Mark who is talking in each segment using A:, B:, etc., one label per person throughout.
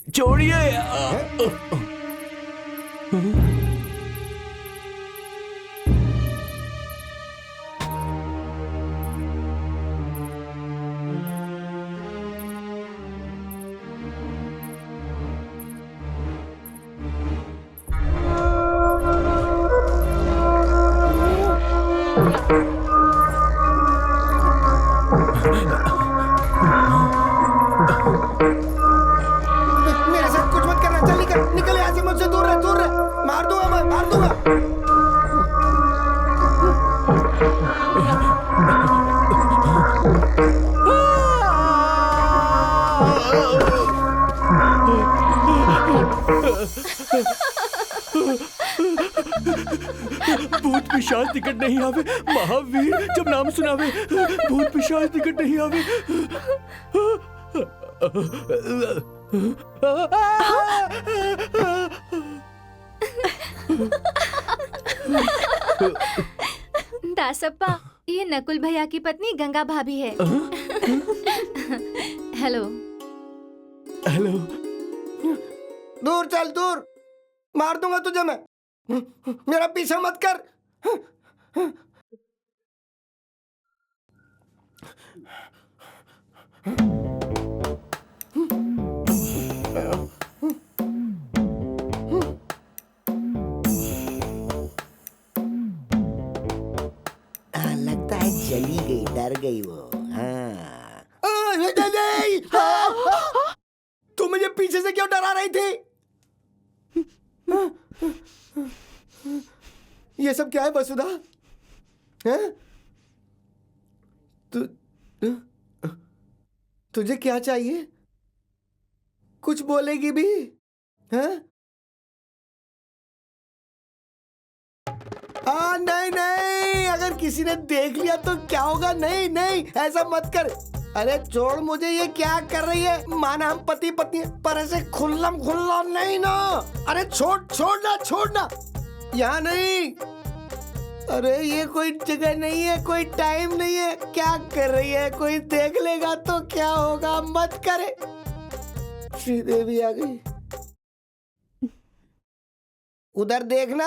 A: छोड़िए।
B: मेरे साथ कुछ मत करना, चल निकल निकल यहाँ से, मुझसे दूर रह, दूर रह, मार दूंगा मैं, मार दूंगा।
A: भूत पिशाच निकट नहीं आवे, महावीर जब नाम सुनावे, भूत पिशाच निकट नहीं आवे।
C: दासप्पा, ये नकुल भैया की पत्नी गंगा भाभी है। हेलो।
A: हेलो।
B: दूर चल, दूर, मार दूंगा तुझे मैं, मेरा पीछा मत कर। लगता है जली गई, डर गई वो। तू मुझे पीछे से क्यों डरा रही थी? ये सब क्या है वसुधा? हैं? तुझे क्या चाहिए? कुछ बोलेगी भी? हैं? नहीं नहीं, अगर किसी ने देख लिया तो क्या होगा? नहीं नहीं, ऐसा मत कर। अरे छोड़ मुझे, ये क्या कर रही है? माना हम पति पत्नी हैं, पर ऐसे खुल्लम खुल्ला नहीं ना। अरे छोड़ना छोड़ना, यहाँ नहीं। अरे ये कोई जगह नहीं है, कोई टाइम नहीं है। क्या कर रही है? कोई देख लेगा तो क्या होगा? मत करे। श्रीदेवी आ गई, उधर देखना।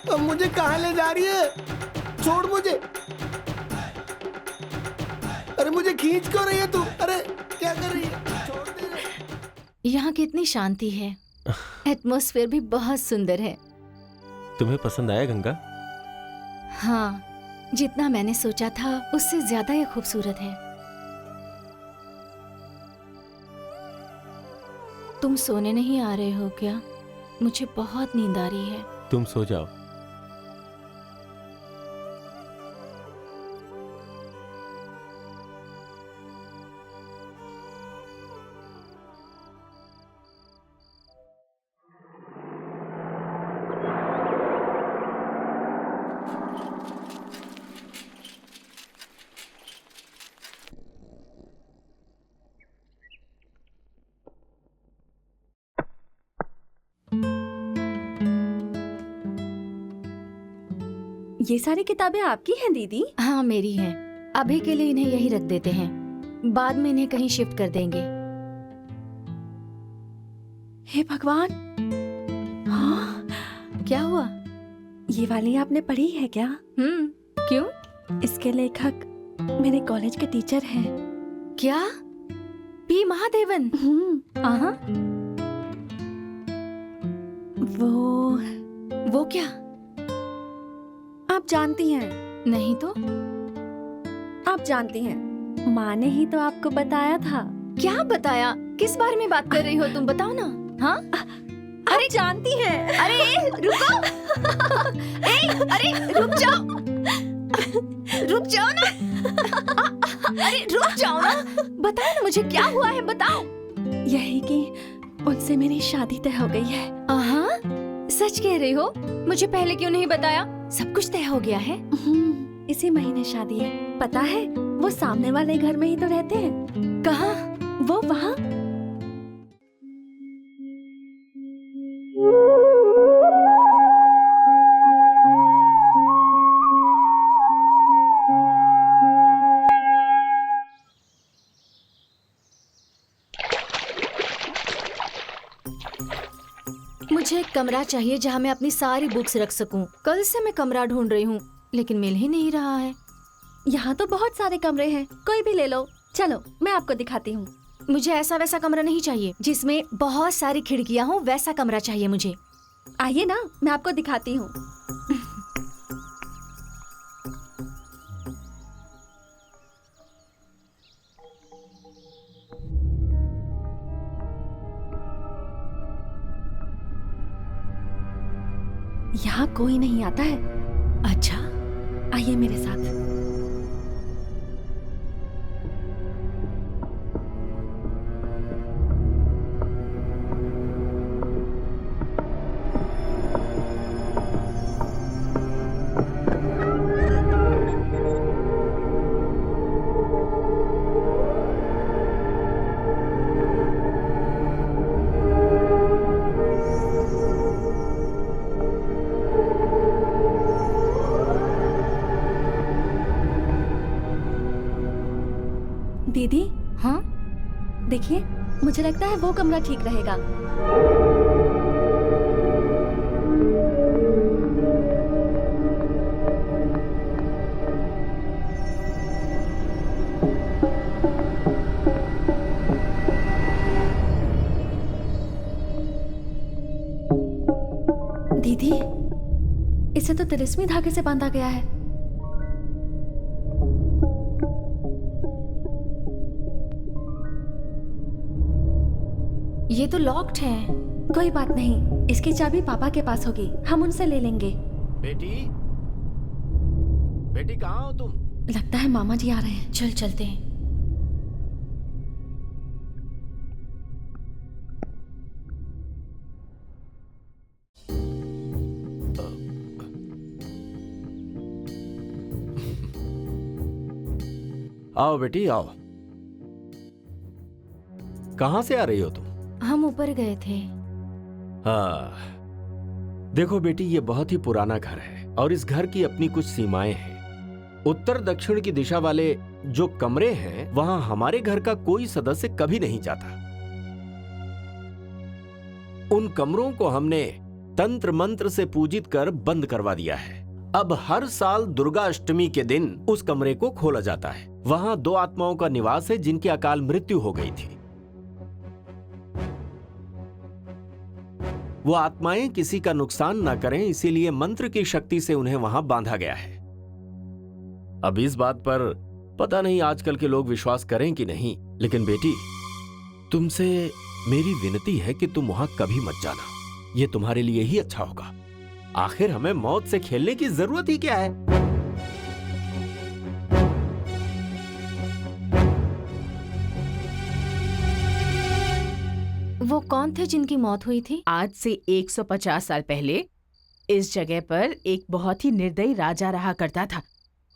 B: अब मुझे कहाँ ले जा रही है? छोड़ मुझे। अरे मुझे खींच क्यों रही है तू? अरे क्या कर रही है? छोड़ दे।
C: यहाँ कितनी शांति है, एटमॉस्फेयर भी बहुत सुंदर है।
A: तुम्हें पसंद आया गंगा?
C: हाँ, जितना मैंने सोचा था उससे ज्यादा ये खूबसूरत है। तुम सोने नहीं आ रहे हो क्या? मुझे बहुत नींद आ रही है।
A: तुम सो जाओ।
D: ये सारी किताबें आपकी हैं दीदी?
C: हाँ मेरी हैं। अभी के लिए इन्हें यही रख देते हैं, बाद में इन्हें कहीं शिफ्ट कर देंगे।
D: हे भगवान, हाँ,
C: क्या हुआ?
D: ये वाली आपने पढ़ी है क्या?
C: क्यों?
D: इसके लेखक मेरे कॉलेज के टीचर हैं।
C: क्या? पी महादेवन? आहा। वो क्या?
D: आप जानती हैं?
C: नहीं तो।
D: आप जानती हैं, माँ ने ही तो आपको बताया था।
C: क्या बताया? किस बारे में बात कर रही हो तुम? बताओ ना। हाँ,
D: अरे जानती हैं।
C: अरे रुको। अरे रुक जाओ, रुक जाओ ना। अरे रुक जाओ ना, बताओ ना मुझे क्या हुआ है, बताओ।
D: यही कि उनसे मेरी शादी तय हो गई है।
C: सच कह रही हो? मुझे पहले क्यों नहीं बताया? सब कुछ तय हो गया है।
D: इसी महीने शादी है। पता है, वो सामने वाले घर में ही तो रहते हैं।
C: कहाँ?
D: वो वहाँ।
C: कमरा चाहिए जहाँ मैं अपनी सारी बुक्स रख सकूं। कल से मैं कमरा ढूंढ रही हूँ लेकिन मिल ही नहीं रहा है।
D: यहाँ तो बहुत सारे कमरे हैं, कोई भी ले लो। चलो मैं आपको दिखाती हूँ।
C: मुझे ऐसा वैसा कमरा नहीं चाहिए जिसमें बहुत सारी खिड़कियाँ हो, वैसा कमरा चाहिए मुझे।
D: आइए ना, मैं आपको दिखाती हूँ। यहाँ कोई नहीं आता है।
C: अच्छा,
D: आइए मेरे साथ। दीदी,
C: हाँ
D: देखिए, मुझे लगता है वो कमरा ठीक रहेगा। दीदी, इसे तो तिलिस्मी धागे से बांधा गया है।
C: ये तो लॉक्ड है।
D: कोई बात नहीं, इसकी चाबी पापा के पास होगी, हम उनसे ले लेंगे।
A: बेटी, बेटी कहाँ हो तुम?
D: लगता है मामा जी आ रहे हैं।
C: चल चलते हैं।
A: आओ बेटी आओ। कहाँ से आ रही हो तुम?
C: हम ऊपर गए थे।
A: हाँ, देखो बेटी, ये बहुत ही पुराना घर है और इस घर की अपनी कुछ सीमाएं हैं। उत्तर दक्षिण की दिशा वाले जो कमरे हैं वहां हमारे घर का कोई सदस्य कभी नहीं जाता। उन कमरों को हमने तंत्र मंत्र से पूजित कर बंद करवा दिया है। अब हर साल दुर्गा अष्टमी के दिन उस कमरे को खोला जाता है। वहां 2 आत्माओं का निवास है जिनकी अकाल मृत्यु हो गई थी। वो आत्माएं किसी का नुकसान ना करें, इसीलिए मंत्र की शक्ति से उन्हें वहां बांधा गया है। अब इस बात पर पता नहीं आजकल के लोग विश्वास करें कि नहीं, लेकिन बेटी, तुमसे मेरी विनती है कि तुम वहां कभी मत जाना। ये तुम्हारे लिए ही अच्छा होगा। आखिर हमें मौत से खेलने की जरूरत ही क्या है?
C: वो कौन थे जिनकी मौत हुई थी?
E: आज से 150 साल पहले इस जगह पर एक बहुत ही निर्दयी राजा रहा करता था।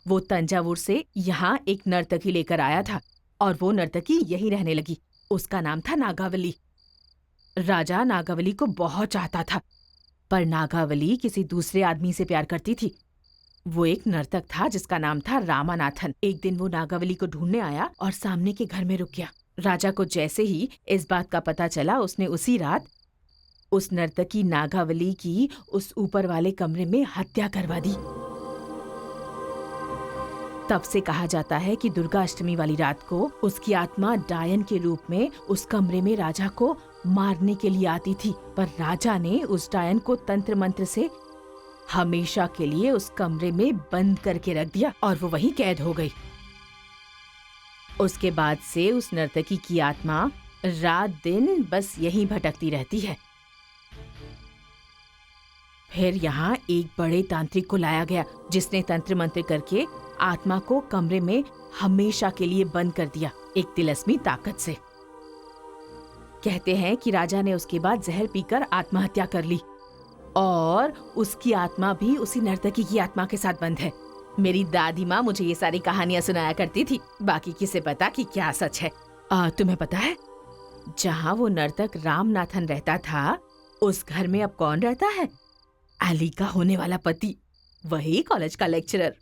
E: वो तंजावुर से यहाँ एक नर्तकी लेकर आया था और वो नर्तकी यहीं रहने लगी। उसका नाम था नागावली। राजा नागावली को बहुत चाहता था, पर नागावली किसी दूसरे आदमी से प्यार करती थी। वो एक नर्तक था जिसका नाम था रामानाथन। एक दिन वो नागावली को ढूंढने आया और सामने के घर में रुक गया। राजा को जैसे ही इस बात का पता चला, उसने उसी रात उस नर्तकी नागावली की उस ऊपर वाले कमरे में हत्या करवा दी। तब से कहा जाता है कि दुर्गा अष्टमी वाली रात को उसकी आत्मा डायन के रूप में उस कमरे में राजा को मारने के लिए आती थी, पर राजा ने उस डायन को तंत्र मंत्र से हमेशा के लिए उस कमरे में बंद करके रख दिया और वो वहीं कैद हो गई। उसके बाद से उस नर्तकी की आत्मा रात दिन बस यहीं भटकती रहती है। फिर यहाँ एक बड़े तांत्रिक को लाया गया जिसने तंत्र मंत्र करके आत्मा को कमरे में हमेशा के लिए बंद कर दिया, एक तिलस्मी ताकत से। कहते हैं कि राजा ने उसके बाद जहर पीकर आत्महत्या कर ली और उसकी आत्मा भी उसी नर्तकी की आत्मा के साथ बंद है। मेरी दादी माँ मुझे ये सारी कहानियां सुनाया करती थी, बाकी किसे पता कि क्या सच है। तुम्हें पता है जहाँ वो नर्तक रामनाथन रहता था उस घर में अब कौन रहता है? अली का होने वाला पति, वही कॉलेज का लेक्चरर।